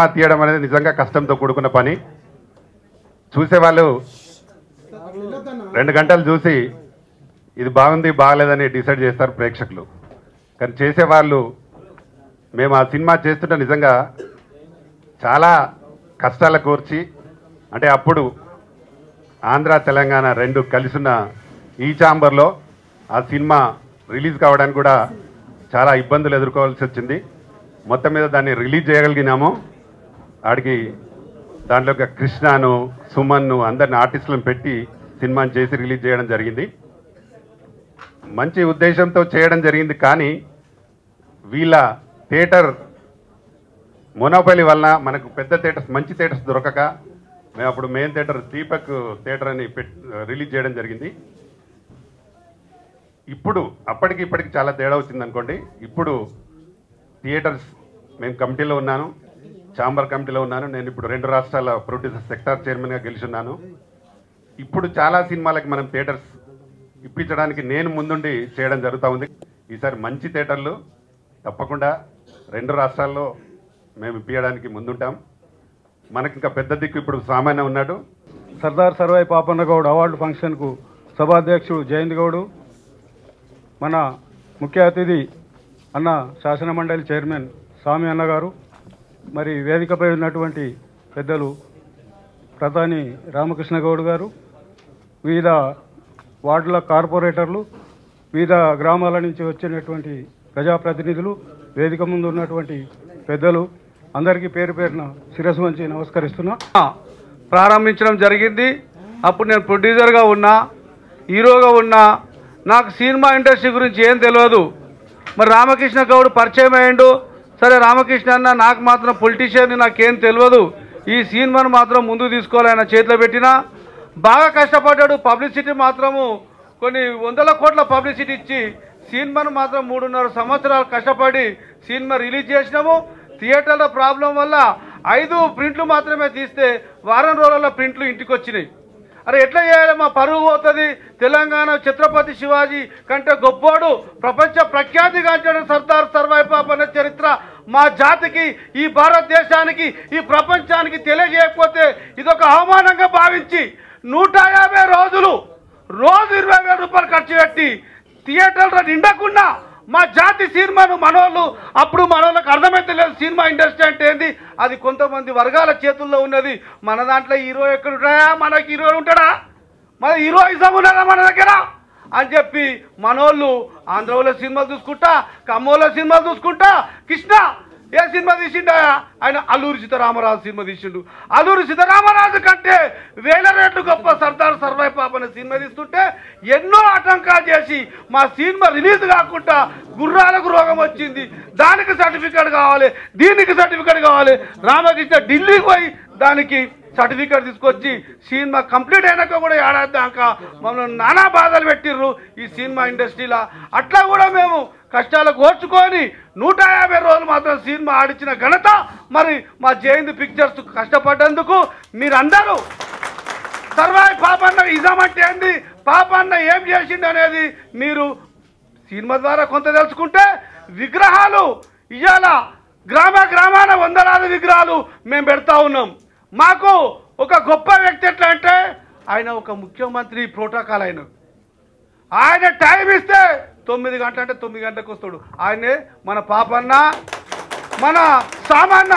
Cinema తీయడం అనేది నిజంగా కష్టంతో కూడుకున్న పని. చూసేవాళ్ళు 2 గంటలు చూసి ఇది బాగుంది బాగలేదని డిసైడ్ చేస్తారు ప్రేక్షకులు. కానీ చేసేవాళ్ళు మేము ఆ సినిమా చేస్తుంటే నిజంగా చాలా కష్టాల కోర్చి, అంటే అప్పుడు ఆంధ్ర తెలంగాణ 2 కలిసిన ఈ ఛాంబర్లో ఆ సినిమా రిలీజ్ కావడానికి కూడా చాలా ఇబ్బందులు ఎదుర్కోవాల్సి వచ్చింది. మొత్తం మీద దాన్ని రిలీజ్ చేయగలిగినాము. ఆడికి దాంట్లో కృష్ణను, సుమన్ను అందరిని ఆర్టిస్టులను పెట్టి సినిమాని చేసి రిలీజ్ చేయడం జరిగింది. మంచి ఉద్దేశంతో చేయడం జరిగింది. కానీ వీళ్ళ థియేటర్ మొనోపలి వలన మనకు పెద్ద థియేటర్స్, మంచి థియేటర్స్ దొరకక మేము అప్పుడు మెయిన్ థియేటర్ దీపక్ థియేటర్ అని రిలీజ్ చేయడం జరిగింది. ఇప్పుడు అప్పటికి ఇప్పటికి చాలా తేడా వచ్చింది అనుకోండి. ఇప్పుడు థియేటర్స్ మేము కమిటీలో ఉన్నాను, ఛాంబర్ కమిటీలో ఉన్నాను. నేను ఇప్పుడు 2 రాష్ట్రాల ప్రొడ్యూసర్ సెక్టార్ చైర్మన్గా గెలిచి ఉన్నాను. ఇప్పుడు చాలా సినిమాలకి మనం థియేటర్స్ ఇప్పించడానికి నేను ముందుండి చేయడం జరుగుతూ ఉంది. ఈసారి మంచి థియేటర్లు తప్పకుండా 2 రాష్ట్రాల్లో మేము ఇప్పించడానికి ముందుంటాం. మనకి ఇంకా పెద్ద దిక్కు ఇప్పుడు సామాన్య ఉన్నాడు. సర్దార్ సర్వాయి పాపన్న గౌడ్ అవార్డు ఫంక్షన్కు సభాధ్యక్షుడు జయంత్ గౌడు, మన ముఖ్య అతిథి అన్న శాసన మండలి చైర్మన్ స్వామి అన్నగారు, మరి వేదికపై ఉన్నటువంటి పెద్దలు ప్రధాని రామకృష్ణ గౌడ్ గారు, వివిధ వార్డుల కార్పొరేటర్లు, వివిధ గ్రామాల నుంచి వచ్చినటువంటి ప్రజాప్రతినిధులు, వేదిక ముందు ఉన్నటువంటి పెద్దలు అందరికీ పేరు పేరున శిరస్సు వంచి నమస్కరిస్తున్నా. ప్రారంభించడం జరిగింది. అప్పుడు నేను ప్రొడ్యూసర్గా ఉన్నా, హీరోగా ఉన్నా. నాకు సినిమా ఇండస్ట్రీ గురించి ఏం తెలియదు. మరి రామకృష్ణ గౌడ్ పరిచయం అయ్యిండు. సరే రామకృష్ణ అన్న, నాకు మాత్రం పొలిటీషియన్, నాకేం తెలియదు. ఈ సినిమాను మాత్రం ముందు తీసుకోవాలి ఆయన చేతిలో పెట్టినా. బాగా కష్టపడ్డాడు. పబ్లిసిటీ మాత్రము కొన్ని 100 కోట్ల పబ్లిసిటీ ఇచ్చి సినిమాను మాత్రం 3.5 సంవత్సరాలు కష్టపడి సినిమా రిలీజ్ చేసినాము. థియేటర్ల ప్రాబ్లం వల్ల 5 ప్రింట్లు మాత్రమే తీస్తే వారం రోజుల్లో ప్రింట్లు ఇంటికి వచ్చినాయి. అరే ఎట్లా చేయాలి, మా పరువు పోతుంది. తెలంగాణ ఛత్రపతి శివాజీ కంటే గొప్పోడు, ప్రపంచ ప్రఖ్యాతిగాంచిన సర్దార్ సర్వాయి పాపన్న చరిత్ర మా జాతికి, ఈ భారతదేశానికి, ఈ ప్రపంచానికి తెలియజేయకపోతే ఇదొక అవమానంగా భావించి 150 రోజులు రోజు 20,000 రూపాయలు ఖర్చు పెట్టి థియేటర్లో నిండకుండా మా జాతి సినిమాను మనోళ్ళు, అప్పుడు మనోళ్ళకి అర్థమైతే లేదు సినిమా ఇండస్ట్రీ అంటే ఏంది. అది కొంతమంది వర్గాల చేతుల్లో ఉన్నది. మన దాంట్లో హీరో ఎక్కడ ఉంటాయా, మనకి హీరో ఉంటాడా, మన హీరోయిజం ఉన్నదా మన దగ్గర అని చెప్పి మనోళ్ళు ఆంధ్రలో సినిమాలు చూసుకుంటా, ఖమ్మంలో సినిమాలు చూసుకుంటా, కృష్ణ ఏ సినిమా తీసిండా, ఆయన అల్లూరి సీతారామరాజు సినిమా తీసిండు. అల్లూరి సీతారామరాజు కంటే 1000 రెట్లు గొప్ప సర్దార్ సర్వాయి పాపన్న సినిమా తీస్తుంటే ఎన్నో ఆటంకాలు చేసి మా సినిమా రిలీజ్ కాకుండా గుర్రాలకు రోగం వచ్చింది, దానికి సర్టిఫికేట్ కావాలి, దీనికి సర్టిఫికేట్ కావాలి. రామకృష్ణ ఢిల్లీకి పోయి దానికి సర్టిఫికేట్ తీసుకొచ్చి సినిమా కంప్లీట్ అయినాక కూడా ఏడాది దాకా మమ్మల్ని నానా బాధలు పెట్టిర్రు ఈ సినిమా ఇండస్ట్రీలో. అట్లా కూడా మేము కష్టాలకు ఓర్చుకొని 150 రోజులు మాత్రం సినిమా ఆడించిన ఘనత మరి మా జయంత్ పిక్చర్స్ కష్టపడ్డందుకు మీరందరూ సర్వాయి పాపన్న ఇజమంటే ఏంది, పాపన్న ఏం చేసిండు అనేది మీరు సినిమా ద్వారా కొంత తెలుసుకుంటే, విగ్రహాలు ఇవాళ గ్రామాన 100 విగ్రహాలు మేము పెడతా ఉన్నాం. మాకు ఒక గొప్ప వ్యక్తి ఎట్లా అంటే ఆయన ఒక ముఖ్యమంత్రి ప్రోటోకాల్. ఆయన టైం ఇస్తే 9 గంటలు అంటే 9 గంటలకు వస్తాడు. ఆయనే మన పాపన్న, మన సామాన్య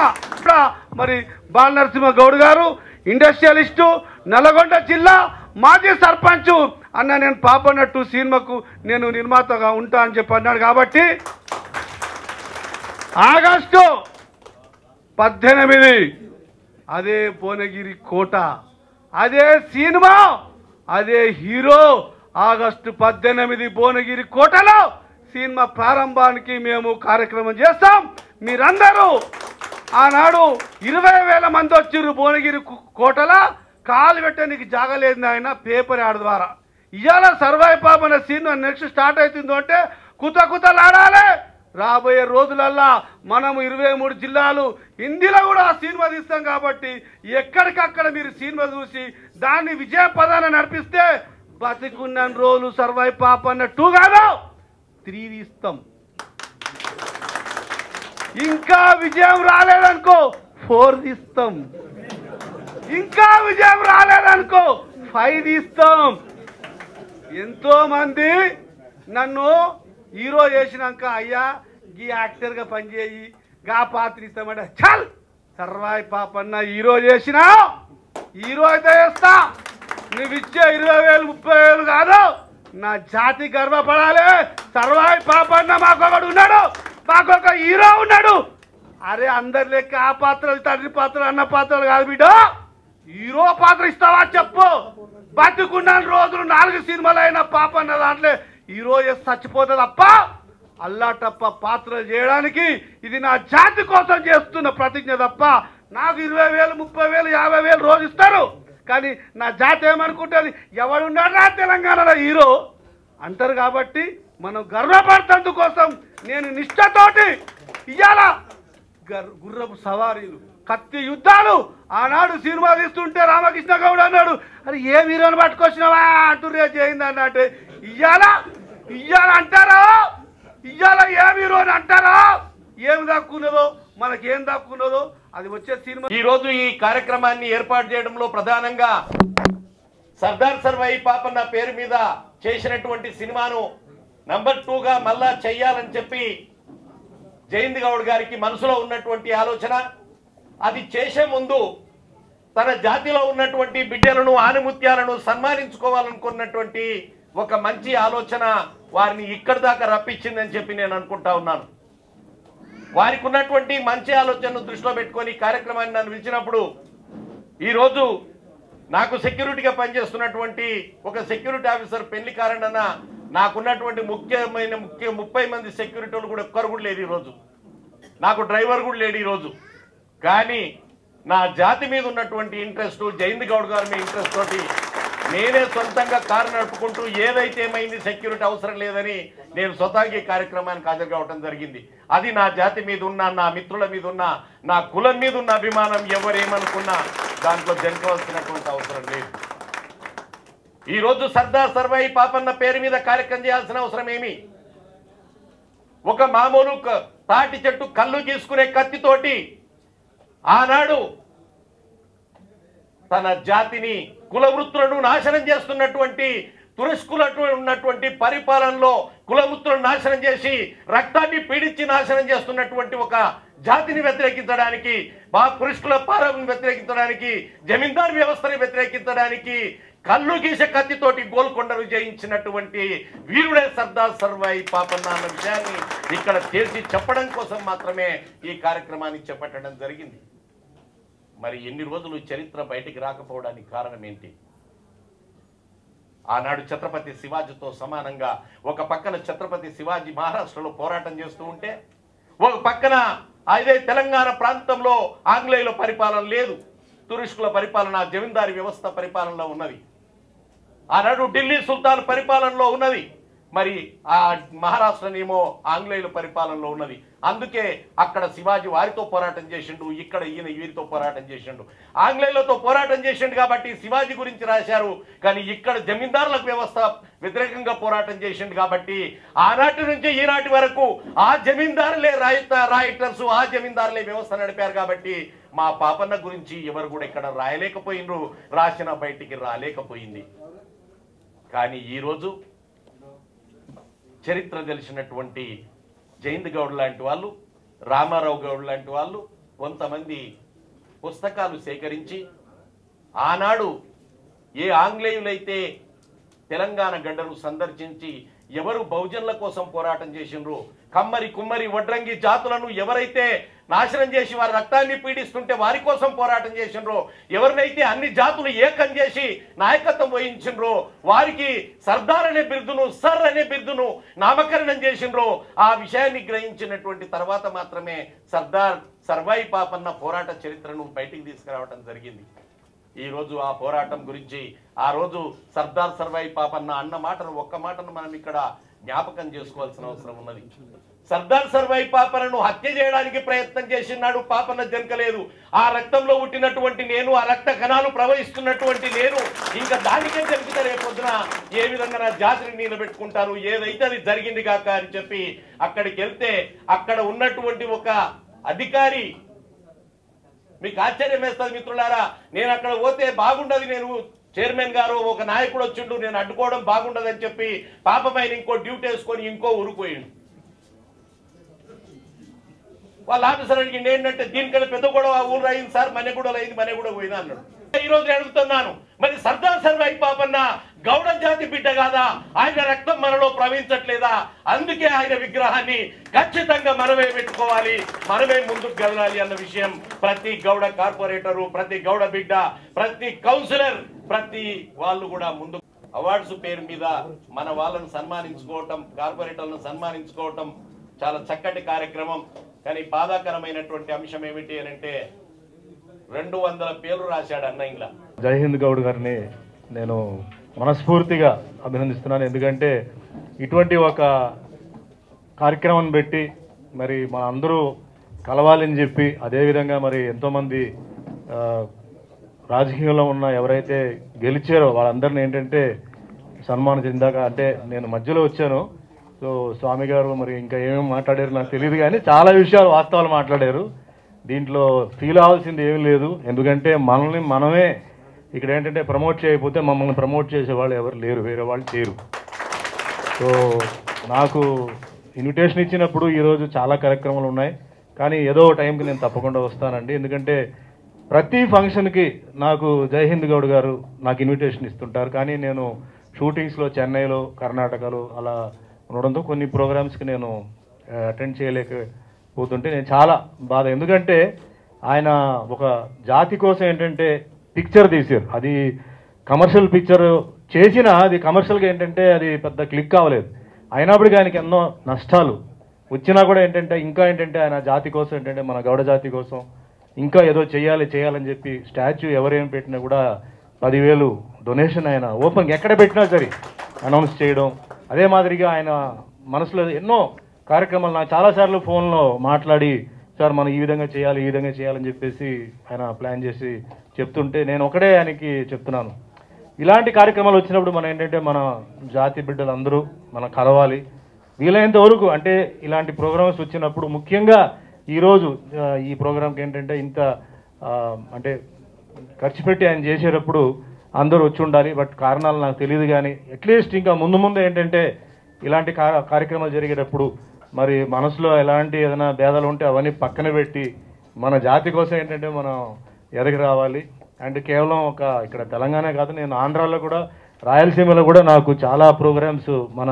మరి బాలనరసింహ గౌడ్ గారు, ఇండస్ట్రియలిస్టు, నల్గొండ జిల్లా మాజీ సర్పంచ్ అన్న. నేను పాపన్న 2 సినిమాకు నేను నిర్మాతగా ఉంటా అని చెప్పి అన్నాడు. కాబట్టి ఆగస్టు 18 అదే భువనగిరి కోట, అదే సినిమా, అదే హీరో. ఆగస్టు 18 భువనగిరి కోటలో సినిమా ప్రారంభానికి మేము కార్యక్రమం చేస్తాం. మీరందరూ ఆనాడు 20,000 మంది వచ్చిర్రు భువనగిరి కోటలో. కాలు పెట్టడానికి జాగలేదు ఆయన పేపర్ యాడ్ ద్వారా. ఇవాళ Sarvai Papanna cinema next start అవుతుందో అంటే కుతలాడాలి. రాబోయే రోజులల్లా మనము 23 జిల్లాలు హిందీలో కూడా ఆ సినిమా తీస్తాం. కాబట్టి ఎక్కడికక్కడ మీరు సినిమా చూసి దాన్ని విజయ పదాన నడిపిస్తే బతికున్న రోజులు సర్వాయి పాపన్న 2 కాదు 3 తీస్తాం. ఇంకా విజయం రాలేదనుకో 4 తీస్తాం. ఇంకా విజయం రాలేదనుకో 5 తీస్తాం. ఎంతో మంది నన్ను హీరో చేసినాక అయ్యా ఈ యాక్టర్గా పనిచేయి గా పాత్ర ఇస్తామంటే చల్ సర్వాయి పాపన్న హీరో చేసినా హీరో అయితే చేస్తా. నువ్వు ఇచ్చే 20,000 30,000 కాదు, నా జాతి గర్వపడాలి. సర్వాయి పాపన్న మాకొకడు ఉన్నాడు, మాకొక హీరో ఉన్నాడు. అరే అందరి లెక్క ఆ పాత్రలు తండ్రి పాత్రలు అన్న పాత్రలు కాదు బిడ్డ, హీరో పాత్ర ఇస్తావా చెప్పు. బతుకున్న రోజులు 4 సినిమాలు అయినా పాపన్న దాంట్లో హీరో చేసి చచ్చిపోతుంది తప్ప అల్లాటప్ప పాత్రలు చేయడానికి ఇది నా జాతి కోసం చేస్తున్న ప్రతిజ్ఞ తప్ప నాకు 20,000 30,000 50,000 రోజు ఇస్తారు. కానీ నా జాతి ఏమనుకుంటుంది, ఎవడున్నాడా తెలంగాణలో హీరో అంటారు. కాబట్టి మనం గర్వపడతందుకోసం నేను నిష్ఠతోటి ఇవాళ గుర్రపు సవారీలు కత్తి యుద్ధాలు ఆనాడు సినిమా తీస్తుంటే రామకృష్ణ గౌడ్ అన్నాడు, అది ఏ హీరోని పట్టుకొచ్చినావా అంటుర్రే చేయింది అన్నట్టు ఇయ్యాల అంటారా, ఇయ్యాల ఏ హీరోని అంటారా. ఏమి దక్కున్నదో మనకేం దక్కున్నదో అది వచ్చే సినిమా. ఈ రోజు ఈ కార్యక్రమాన్ని ఏర్పాటు చేయడంలో ప్రధానంగా సర్దార్ సర్వాయి పాపన్న పేరు మీద చేసినటువంటి సినిమాను నంబర్ 2గా మళ్ళా చెయ్యాలని చెప్పి జయంత్ గౌడ్ గారికి మనసులో ఉన్నటువంటి ఆలోచన. అది చేసే ముందు తన జాతిలో ఉన్నటువంటి బిడ్డలను ఆనిముత్యాలను సన్మానించుకోవాలనుకున్నటువంటి ఒక మంచి ఆలోచన వారిని ఇక్కడి దాకా రప్పించిందని చెప్పి నేను అనుకుంటా ఉన్నాను. వారికి ఉన్నటువంటి మంచి ఆలోచనను దృష్టిలో పెట్టుకొని కార్యక్రమాన్ని నన్ను పిలిచినప్పుడు ఈరోజు నాకు సెక్యూరిటీగా పనిచేస్తున్నటువంటి ఒక సెక్యూరిటీ ఆఫీసర్ పెళ్లి కారణన నాకున్నటువంటి 30 మంది సెక్యూరిటీలు కూడా ఒక్కరు కూడా లేడు ఈరోజు, నాకు డ్రైవర్ కూడా లేడు ఈరోజు. కానీ నా జాతి మీద ఉన్నటువంటి ఇంట్రెస్ట్, జయంత్ గౌడ్ గారి మీద ఇంట్రెస్ట్ తోటి నేనే సొంతంగా కారు నడుపుకుంటూ ఏదైతే ఏమైంది సెక్యూరిటీ అవసరం లేదని నేను స్వతహాగా ఈ కార్యక్రమానికి హాజరు కావడం జరిగింది. అది నా జాతి మీద ఉన్న, నా మిత్రుల మీద ఉన్న, నా కులం మీద ఉన్న అభిమానం. ఎవరేమనుకున్నా దాంట్లో జంకవలసినటువంటి అవసరం లేదు. ఈరోజు సర్దార్ సర్వాయి పాపన్న పేరు మీద కార్యక్రమం చేయాల్సిన అవసరం ఏమి? ఒక మామూలు తాటి చెట్టు కళ్ళు గీసుకునే కత్తితోటి ఆనాడు తన జాతిని కుల వృత్తులను నాశనం చేస్తున్నటువంటి తురస్కులతో ఉన్నటువంటి పరిపాలనలో కుల వృత్తులను నాశనం చేసి రక్తాన్ని పీడించి నాశనం చేస్తున్నటువంటి ఒక జాతిని వ్యతిరేకించడానికి, పురుషుల పాలనను వ్యతిరేకించడానికి, జమీందారు వ్యవస్థని వ్యతిరేకించడానికి కళ్ళు గీసే కత్తితోటి గోల్కొండను జయించినటువంటి వీరుడే సర్దార్ సర్వాయి పాపన్న అన్న విషయాన్ని ఇక్కడ తేల్చి చెప్పడం కోసం మాత్రమే ఈ కార్యక్రమాన్ని చేపట్టడం జరిగింది. మరి ఎన్ని రోజులు చరిత్ర బయటికి రాకపోవడానికి కారణం ఏంటి? ఆనాడు ఛత్రపతి శివాజీతో సమానంగా ఒక పక్కన ఛత్రపతి శివాజీ మహారాష్ట్రలో పోరాటం చేస్తూ ఉంటే, ఒక పక్కన అదే తెలంగాణ ప్రాంతంలో ఆంగ్లేయుల పరిపాలన లేదు, తురుష్కుల పరిపాలన, జమీందారీ వ్యవస్థ పరిపాలనలో ఉన్నది. ఆనాడు ఢిల్లీ సుల్తాన్ పరిపాలనలో ఉన్నది, మరి ఆ మహారాష్ట్రనేమో ఆంగ్లేయుల పరిపాలనలో ఉన్నది. అందుకే అక్కడ శివాజీ వారితో పోరాటం చేసిండు, ఇక్కడ ఈయన వీరితో పోరాటం చేసిండు. ఆంగ్లేయులతో పోరాటం చేసిండు కాబట్టి శివాజీ గురించి రాశారు, కానీ ఇక్కడ జమీందారులకు వ్యవస్థ వ్యతిరేకంగా పోరాటం చేసిండు కాబట్టి ఆనాటి నుంచి ఈనాటి వరకు ఆ జమీందారులే రైటర్స్, ఆ జమీందారులే వ్యవస్థ నడిపారు. కాబట్టి మా పాపన్న గురించి ఎవరు కూడా ఇక్కడ రాయలేకపోయినరు, రాసిన బయటికి రాలేకపోయింది. కానీ ఈరోజు చరిత్ర తెలిసినటువంటి జయంత్ గౌడ్ లాంటి వాళ్ళు, రామారావు గౌడ్ లాంటి వాళ్ళు కొంతమంది పుస్తకాలు సేకరించి ఆనాడు ఏ ఆంగ్లేయులైతే తెలంగాణ గడ్డను సందర్శించి ఎవరు బహుజనుల కోసం పోరాటం చేసినరో, కమ్మరి కుమ్మరి వడ్రంగి జాతులను ఎవరైతే నాశనం చేసి వారి రక్తాన్ని పీడిస్తుంటే వారి కోసం పోరాటం చేసినరో, ఎవరినైతే అన్ని జాతులు ఏకం చేసి నాయకత్వం వహించినరో వారికి సర్దార్ అనే బిరుదును, సర్ అనే బిరుదును నామకరణం చేసినరో, ఆ విషయాన్ని గ్రహించినటువంటి తర్వాత మాత్రమే సర్దార్ సర్వాయి పాపన్న పోరాట చరిత్రను బయటికి తీసుకురావడం జరిగింది. ఈరోజు ఆ పోరాటం గురించి, ఆ రోజు సర్దార్ సర్వాయి పాపన్న అన్న మాటను, ఒక్క మాటను మనం ఇక్కడ జ్ఞాపకం చేసుకోవాల్సిన అవసరం ఉన్నది. సర్దార్ సర్వాయి పాపన్నను హత్య చేయడానికి ప్రయత్నం చేసినాడు, పాపన్న జంకలేదు. ఆ రక్తంలో పుట్టినటువంటి నేను, ఆ రక్త కణాలు ప్రవహిస్తున్నటువంటి నేను ఇంకా దానికే జంకితే రేపొద్దున ఏ విధంగా నా జాతిని నిలబెట్టుకుంటాను, ఏదైతే అది జరిగింది కాక అని చెప్పి అక్కడికి వెళ్తే అక్కడ ఉన్నటువంటి ఒక అధికారి మీకు ఆశ్చర్యం వేస్తుంది మిత్రులారా. నేను అక్కడ పోతే బాగుండదు, నేను చైర్మన్ గారు ఒక నాయకుడు వచ్చిండు, నేను అడ్డుకోవడం బాగుండదని చెప్పి పాపమైన ఇంకో డ్యూటీ వేసుకొని ఇంకో ఊరిపోయిండు. వాళ్ళ ఆఫీసర్ అడిగింది ఏంటంటే దీనికంటే పెద్ద గొడవ ఊరు అయింది సార్, మన్నెగూడలో అయింది, మన్నెగూడ పోయినా అన్నాడు. ఈ రోజు అడుగుతున్నాను, మరి సర్దార్ సర్వాయి పాపన్న గౌడ జాతి బిడ్డ కాదా? ఆయన రక్తం మనలో ప్రవహించట్లేదా? అందుకే ఆయన విగ్రహాన్ని ఖచ్చితంగా మనమే పెట్టుకోవాలి, మనమే ముందుకు కదలాలి అన్న విషయం ప్రతి గౌడ కార్పొరేటరు, ప్రతి గౌడ బిడ్డ, ప్రతి కౌన్సిలర్, ప్రతి వాళ్ళు కూడా ముందు అవార్డ్స్ పేరు మీద మన వాళ్ళను సన్మానించుకోవటం, కార్పొరేటర్లను సన్మానించుకోవటం చాలా చక్కటి కార్యక్రమం. కానీ బాధాకరమైనటువంటి అంశం ఏమిటి అని అంటే 200 పేర్లు రాశాడు అన్న ఇంట్లో. జై హింద్ గౌడ్ గారిని నేను మనస్ఫూర్తిగా అభినందిస్తున్నాను. ఎందుకంటే ఇటువంటి ఒక కార్యక్రమం పెట్టి మరి మన అందరూ కలవాలని చెప్పి, అదేవిధంగా మరి ఎంతోమంది రాజకీయంలో ఉన్న ఎవరైతే గెలిచారో వాళ్ళందరినీ ఏంటంటే సన్మానం చెందాక, అంటే నేను మధ్యలో వచ్చాను, సో స్వామి గారు మరి ఇంకా ఏమేమి మాట్లాడారు నాకు తెలియదు, కానీ చాలా విషయాలు వాస్తవాలు మాట్లాడారు. దీంట్లో ఫీల్ అవ్వాల్సింది ఏమీ లేదు. ఎందుకంటే మనల్ని మనమే ఇక్కడ ఏంటంటే ప్రమోట్ చేయకపోతే మమ్మల్ని ప్రమోట్ చేసేవాళ్ళు ఎవరు లేరు, వేరే వాళ్ళు లేరు. సో నాకు ఇన్విటేషన్ ఇచ్చినప్పుడు ఈరోజు చాలా కార్యక్రమాలు ఉన్నాయి, కానీ ఏదో టైంకి నేను తప్పకుండా వస్తానండి. ఎందుకంటే ప్రతి ఫంక్షన్కి నాకు జై హింద్ గౌడ్ గారు నాకు ఇన్విటేషన్ ఇస్తుంటారు, కానీ నేను షూటింగ్స్లో చెన్నైలో, కర్ణాటకలో అలా ఉండడంతో కొన్ని ప్రోగ్రామ్స్కి నేను అటెండ్ చేయలేకపోతుంటే నేను చాలా బాధ. ఎందుకంటే ఆయన ఒక జాతి కోసం ఏంటంటే పిక్చర్ తీశారు, అది కమర్షియల్ పిక్చర్ చేసినా అది కమర్షియల్గా ఏంటంటే అది పెద్ద క్లిక్ అవ్వలేదు. అయినప్పటికీ ఆయనకి ఎన్నో నష్టాలు వచ్చినా కూడా ఏంటంటే ఇంకా ఏంటంటే ఆయన జాతి కోసం ఏంటంటే మన గౌడ జాతి కోసం ఇంకా ఏదో చేయాలని చెప్పి స్టాచ్యూ ఎవరేం పెట్టినా కూడా 10,000 డొనేషన్ ఆయన ఓపెన్ ఎక్కడ పెట్టినా సరే అనౌన్స్ చేయడం. అదే మాదిరిగా ఆయన మనసులో ఎన్నో కార్యక్రమాలు నాకు చాలాసార్లు ఫోన్లో మాట్లాడి, సార్ మనం ఈ విధంగా చేయాలని చెప్పేసి ఆయన ప్లాన్ చేసి చెప్తుంటే నేను ఒకటే ఆయనకి చెప్తున్నాను, ఇలాంటి కార్యక్రమాలు వచ్చినప్పుడు మనం ఏంటంటే మన జాతి బిడ్డలందరూ మనం కలవాలి వీలైనంత వరకు. అంటే ఇలాంటి ప్రోగ్రామ్స్ వచ్చినప్పుడు ముఖ్యంగా ఈరోజు ఈ ప్రోగ్రామ్కి ఏంటంటే ఇంత అంటే ఖర్చు పెట్టి ఆయన చేసేటప్పుడు అందరూ వచ్చి ఉండాలి. బట్ కారణాలు నాకు తెలియదు, కానీ అట్లీస్ట్ ఇంకా ముందు ఏంటంటే ఇలాంటి కార్యక్రమాలు జరిగేటప్పుడు మరి మనసులో ఎలాంటి ఏదైనా భేదాలు ఉంటే అవన్నీ పక్కన పెట్టి మన జాతి కోసం ఏంటంటే మనం ఎదగి రావాలి. అండ్ కేవలం ఒక ఇక్కడ తెలంగాణ కాదు, నేను ఆంధ్రాలో కూడా, రాయలసీమలో కూడా నాకు చాలా ప్రోగ్రామ్స్ మన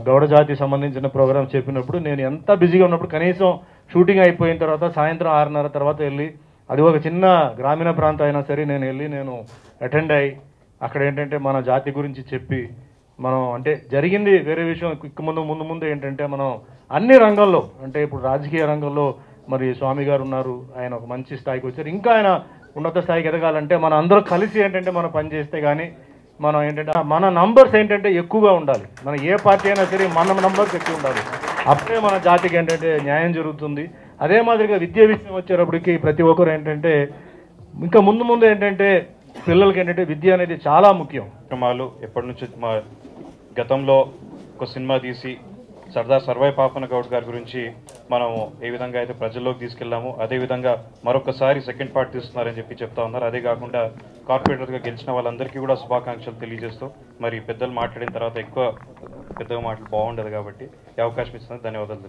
గౌడ జాతికి సంబంధించిన ప్రోగ్రామ్స్ చెప్పినప్పుడు నేను ఎంత బిజీగా ఉన్నప్పుడు కనీసం షూటింగ్ అయిపోయిన తర్వాత సాయంత్రం 6:30 తర్వాత వెళ్ళి, అది ఒక చిన్న గ్రామీణ ప్రాంతం అయినా సరే నేను అటెండ్ అయ్యి అక్కడ ఏంటంటే మన జాతి గురించి చెప్పి మనం అంటే జరిగింది వేరే విషయం. ముందు ఏంటంటే మనం అన్ని రంగంలో అంటే ఇప్పుడు రాజకీయ రంగంలో మరి స్వామి గారు ఉన్నారు, ఆయన ఒక మంచి స్థాయికి వచ్చారు, ఇంకా ఆయన ఉన్నత స్థాయికి ఎదగాలంటే మన అందరూ కలిసి ఏంటంటే మనం పనిచేస్తే కానీ మనం ఏంటంటే మన నంబర్స్ ఏంటంటే ఎక్కువగా ఉండాలి. మన ఏ పార్టీ అయినా సరే మన నంబర్స్ ఎక్కువ ఉండాలి, అప్పుడే మన జాతికి ఏంటంటే న్యాయం జరుగుతుంది. అదే మాదిరిగా విద్య విషయం వచ్చేటప్పటికి ప్రతి ఒక్కరు ఏంటంటే ఇంకా ముందు ఏంటంటే పిల్లలకి ఏంటంటే విద్య అనేది చాలా ముఖ్యం. కార్యక్రమాలు ఎప్పటి నుంచి మా గతంలో ఒక సినిమా తీసి సర్దార్ సర్వాయి పాపన్న గౌడ్ గారి గురించి మనం ఏ విధంగా అయితే ప్రజల్లోకి తీసుకెళ్ళాము, అదేవిధంగా మరొకసారి సెకండ్ పార్ట్ తీస్తున్నారని చెప్పి చెప్తా ఉన్నారు. అదే కాకుండా కార్పొరేటర్గా గెలిచిన వాళ్ళందరికీ కూడా శుభాకాంక్షలు తెలియజేస్తూ, మరి పెద్దలు మాట్లాడిన తర్వాత ఎక్కువ పెద్దగా మాటలు బాగుండదు కాబట్టి ఈ అవకాశం ఇస్తున్నందుకు ధన్యవాదాలు.